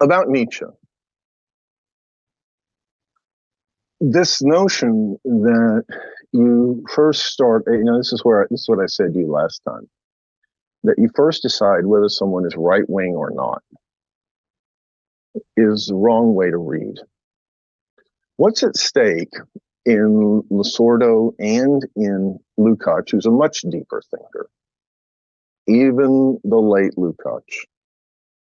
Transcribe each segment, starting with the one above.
about Nietzsche. This notion that you first start, this is what I said to you last time, that you first decide whether someone is right wing or not is the wrong way to read. What's at stake in Losordo and in Lukács, who's a much deeper thinker, even the late Lukács,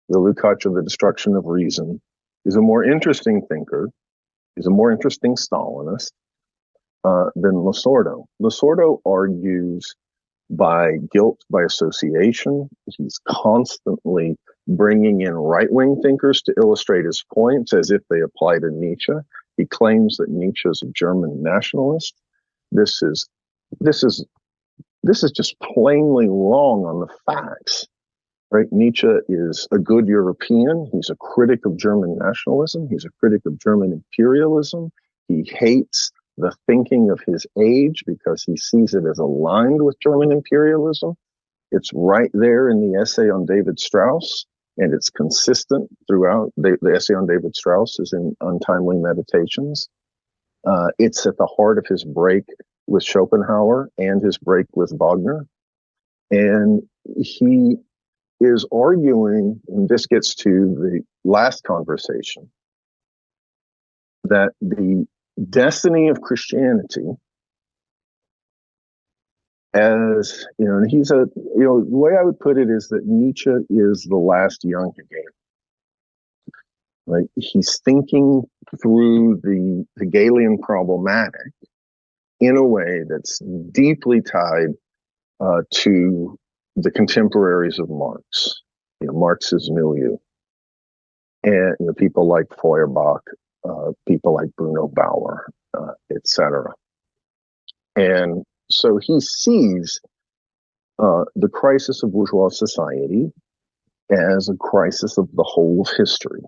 the Lukács of the destruction of reason, is a more interesting thinker. He's a more interesting Stalinist than Losordo. Losordo argues by guilt by association. He's constantly bringing in right-wing thinkers to illustrate his points as if they apply to Nietzsche. He claims that Nietzsche is a German nationalist. This is just plainly wrong on the facts. Right? Nietzsche is a good European. He's a critic of German nationalism. He's a critic of German imperialism. He hates the thinking of his age because he sees it as aligned with German imperialism. It's right there in the essay on David Strauss, and it's consistent throughout. The essay on David Strauss is in Untimely Meditations. It's at the heart of his break with Schopenhauer and his break with Wagner. And he is arguing, and this gets to the last conversation, that the destiny of Christianity, as and the way I would put it is that Nietzsche is the last young Hegelian. Right? He's thinking through the Hegelian problematic in a way that's deeply tied to the contemporaries of Marx, Marx's milieu, and people like Feuerbach, people like Bruno Bauer, etc. And so he sees the crisis of bourgeois society as a crisis of the whole of history.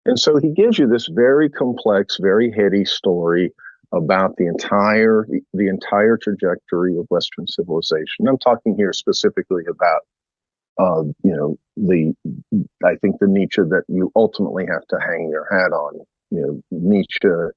And so he gives you this very complex, very heady story about the entire trajectory of Western civilization. I'm talking here specifically about, I think the Nietzsche that you ultimately have to hang your hat on. Nietzsche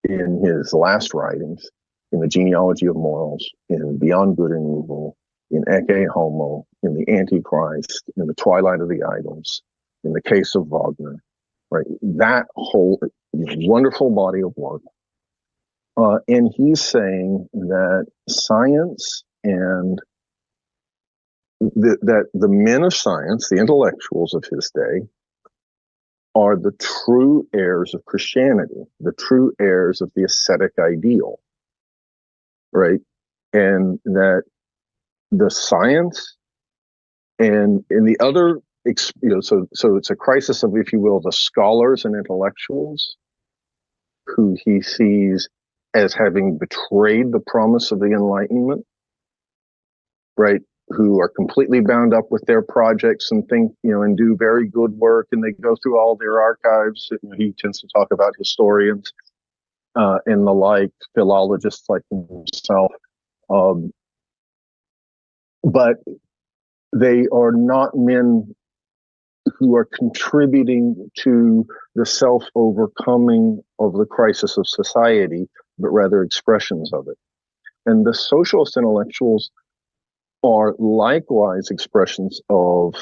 in his last writings, in The Genealogy of Morals, in Beyond Good and Evil, in Ecce Homo, in The Antichrist, in The Twilight of the Idols, in the case of Wagner, right? That whole wonderful body of work. And he's saying that science and that the men of science, the intellectuals of his day, are the true heirs of Christianity, the true heirs of the ascetic ideal, right? And that the science and in the other, so it's a crisis of, if you will, the scholars and intellectuals who he sees as having betrayed the promise of the Enlightenment, right? Who are completely bound up with their projects and think, and do very good work, and they go through all their archives. He tends to talk about historians and the like, philologists like himself. But they are not men who are contributing to the self-overcoming of the crisis of society, but rather expressions of it. And the socialist intellectuals are likewise expressions of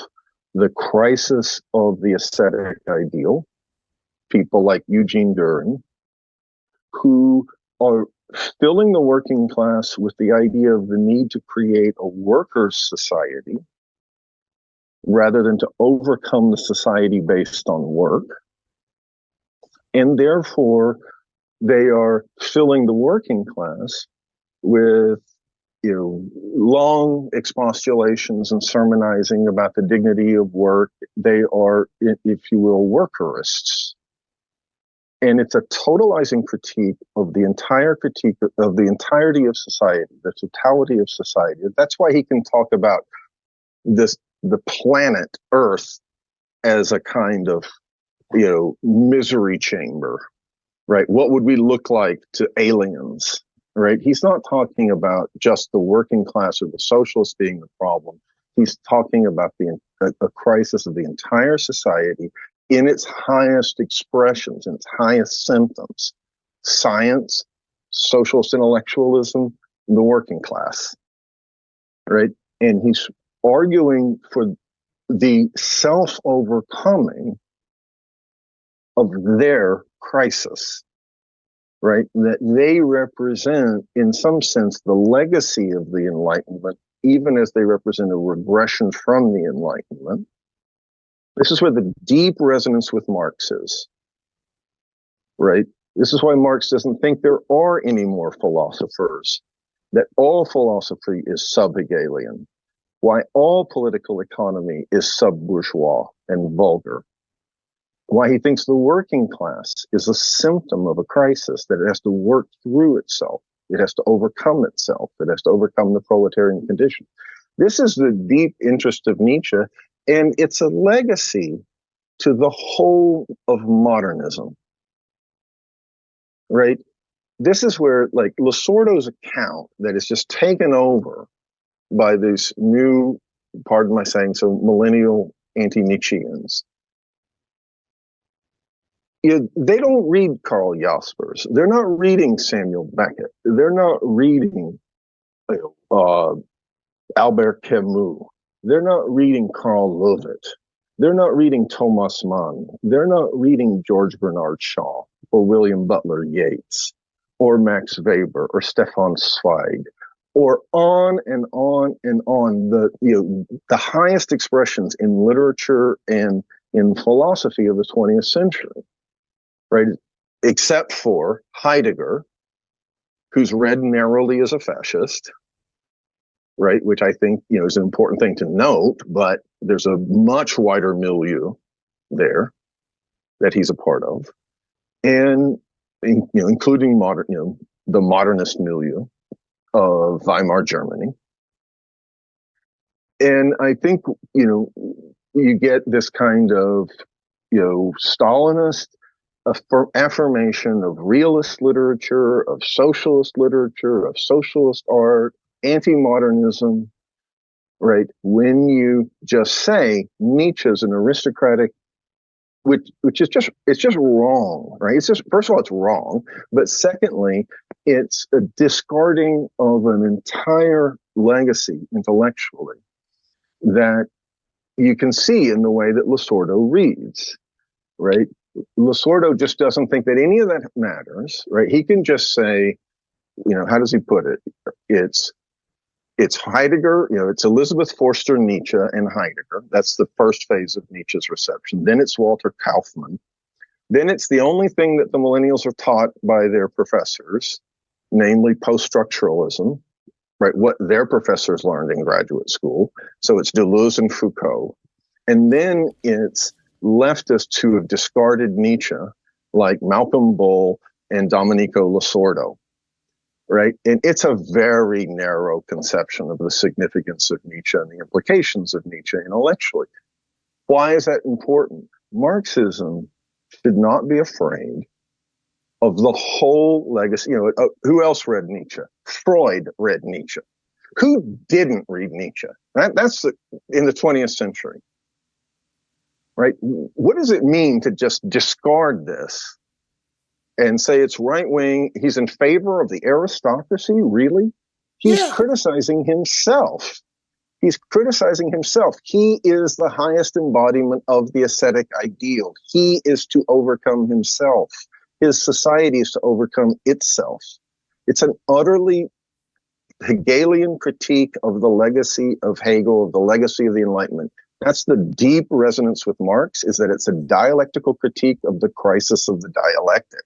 the crisis of the ascetic ideal. People like Eugene Goering, who are filling the working class with the idea of the need to create a workers' society rather than to overcome the society based on work. And therefore, they are filling the working class with long expostulations and sermonizing about the dignity of work. They are, if you will, workerists. And it's a totalizing critique of the entirety of society, the totality of society. That's why he can talk about the planet Earth as a kind of, misery chamber, right? What would we look like to aliens, right? He's not talking about just the working class or the socialists being the problem. He's talking about a crisis of the entire society in its highest expressions, in its highest symptoms: science, socialist intellectualism, the working class, right? And he's arguing for the self-overcoming of their crisis, right? That they represent, in some sense, the legacy of the Enlightenment, even as they represent a regression from the Enlightenment. This is where the deep resonance with Marx is, right? This is why Marx doesn't think there are any more philosophers, that all philosophy is sub-Hegelian, why all political economy is sub-bourgeois and vulgar, why he thinks the working class is a symptom of a crisis, that it has to work through itself, it has to overcome itself, it has to overcome the proletarian condition. This is the deep interest of Nietzsche, and it's a legacy to the whole of modernism, right? This is where, like, Losordo's account that is just taken over by these new, pardon my saying so, millennial anti-Nietzscheans. They don't read Karl Jaspers. They're not reading Samuel Beckett. They're not reading Albert Camus. They're not reading Karl Löwit. They're not reading Thomas Mann. They're not reading George Bernard Shaw or William Butler Yeats or Max Weber or Stefan Zweig, or on and on and on. The highest expressions in literature and in philosophy of the 20th century, right? Except for Heidegger, who's read narrowly as a fascist, right? Which I think, is an important thing to note, but there's a much wider milieu there that he's a part of, and including modern, the modernist milieu of Weimar Germany. And I think, you get this kind of, Stalinist affirmation of realist literature, of socialist art, anti-modernism, right? When you just say Nietzsche's an aristocratic, which is just, it's just wrong, right? It's just, first of all, it's wrong. But secondly, it's a discarding of an entire legacy intellectually that you can see in the way that Losordo reads, right? Losordo just doesn't think that any of that matters, right? He can just say, how does he put it? It's Heidegger, it's Elizabeth Forster Nietzsche and Heidegger. That's the first phase of Nietzsche's reception. Then it's Walter Kaufmann. Then it's the only thing that the millennials are taught by their professors, namely post-structuralism, right? What their professors learned in graduate school. So it's Deleuze and Foucault. And then it's leftists who have discarded Nietzsche, like Malcolm Bull and Domenico Losordo. Right? And it's a very narrow conception of the significance of Nietzsche and the implications of Nietzsche intellectually. Why is that important? Marxism should not be afraid of the whole legacy. Who else read Nietzsche? Freud read Nietzsche. Who didn't read Nietzsche? That's in the 20th century. Right? What does it mean to just discard this and say it's right wing? He's in favor of the aristocracy, really? He's criticizing himself. He's criticizing himself. He is the highest embodiment of the ascetic ideal. He is to overcome himself. His society is to overcome itself. It's an utterly Hegelian critique of the legacy of Hegel, of the legacy of the Enlightenment. That's the deep resonance with Marx, is that it's a dialectical critique of the crisis of the dialectic.